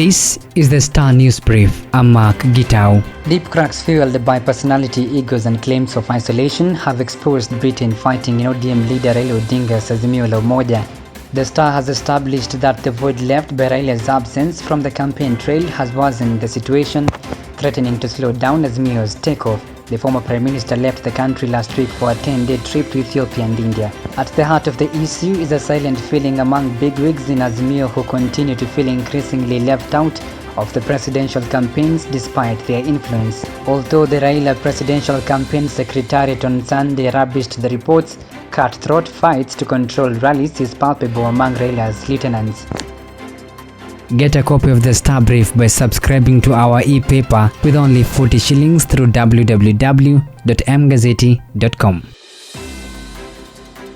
This is the Star News Brief. I'm Mark Gitau. Deep cracks fueled by personality egos and claims of isolation have exposed Britain fighting ODM leader Raila Odinga's Azimio la Umoja. The Star has established that the void left by Raila's absence from the campaign trail has worsened the situation, threatening to slow down Azimio's takeoff. The former Prime Minister left the country last week for a 10-day trip to Ethiopia and India. At the heart of the issue is a silent feeling among bigwigs in Azimio who continue to feel increasingly left out of the presidential campaigns despite their influence. Although the Raila presidential campaign secretariat on Sunday rubbished the reports, cutthroat fights to control rallies is palpable among Raila's lieutenants. Get a copy of the Star Brief by subscribing to our e-paper with only 40 shillings through www.mgazeti.com.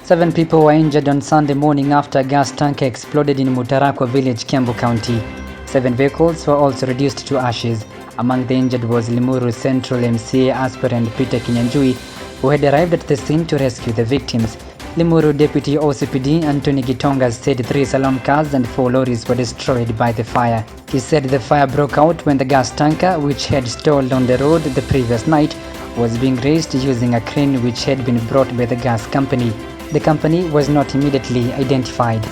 7 people were injured on Sunday morning after a gas tanker exploded in Mutarakwa village, Kiambu County. 7 vehicles were also reduced to ashes. Among the injured was Limuru Central MCA aspirant Peter Kinyanjui, who had arrived at the scene to rescue the victims. Limuru Deputy OCPD Anthony Gitonga said 3 salon cars and 4 lorries were destroyed by the fire. He said the fire broke out when the gas tanker, which had stalled on the road the previous night, was being raised using a crane which had been brought by the gas company. The company was not immediately identified.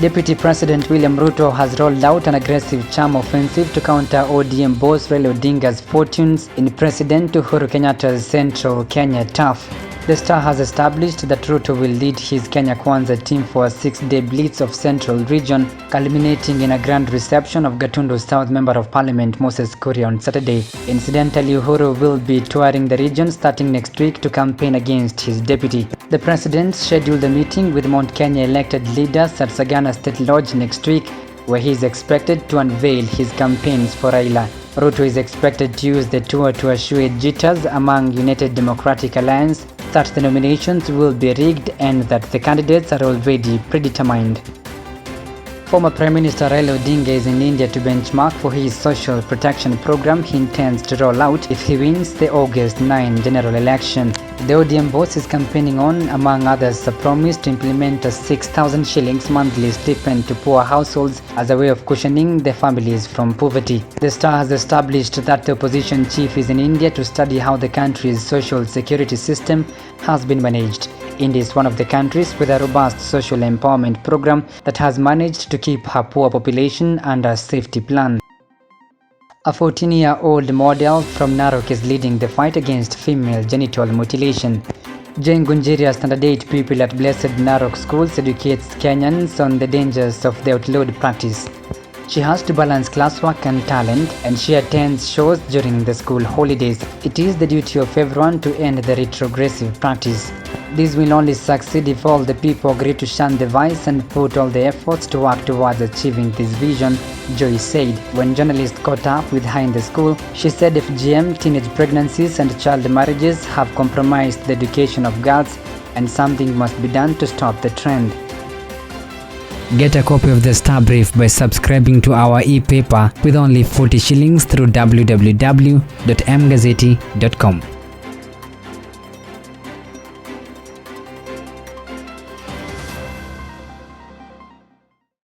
Deputy President William Ruto has rolled out an aggressive charm offensive to counter ODM boss Raila Odinga's fortunes in President Uhuru Kenyatta's central Kenya turf. The Star has established that Ruto will lead his Kenya Kwanza team for a 6-day blitz of Central Region, culminating in a grand reception of Gatundu South Member of Parliament Moses Kuria on Saturday. Incidentally, Uhuru will be touring the region starting next week to campaign against his deputy. The president scheduled a meeting with Mount Kenya elected leaders at Sagana State Lodge next week, where he is expected to unveil his campaigns for Raila. Ruto is expected to use the tour to assure jitters among United Democratic Alliance that the nominations will be rigged and that the candidates are already predetermined. Former Prime Minister Raila Odinga is in India to benchmark for his social protection program he intends to roll out if he wins the August 9 general election. The ODM boss is campaigning on, among others, a promise to implement a 6,000 shillings monthly stipend to poor households as a way of cushioning their families from poverty. The Star has established that the opposition chief is in India to study how the country's social security system has been managed. India is one of the countries with a robust social empowerment program that has managed to keep her poor population under a safety plan. A 14-year-old model from Narok is leading the fight against female genital mutilation. Jane Gunjiri, a standard 8 pupil at Blessed Narok Schools, educates Kenyans on the dangers of the outlawed practice. She has to balance classwork and talent, and she attends shows during the school holidays. It is the duty of everyone to end the retrogressive practice. This will only succeed if all the people agree to shun the vice and put all the efforts to work towards achieving this vision, Joy said. When journalists caught up with her in the school, she said FGM, teenage pregnancies and child marriages have compromised the education of girls, and something must be done to stop the trend. Get a copy of the Star Brief by subscribing to our e-paper with only 40 shillings through www.mgazeti.com.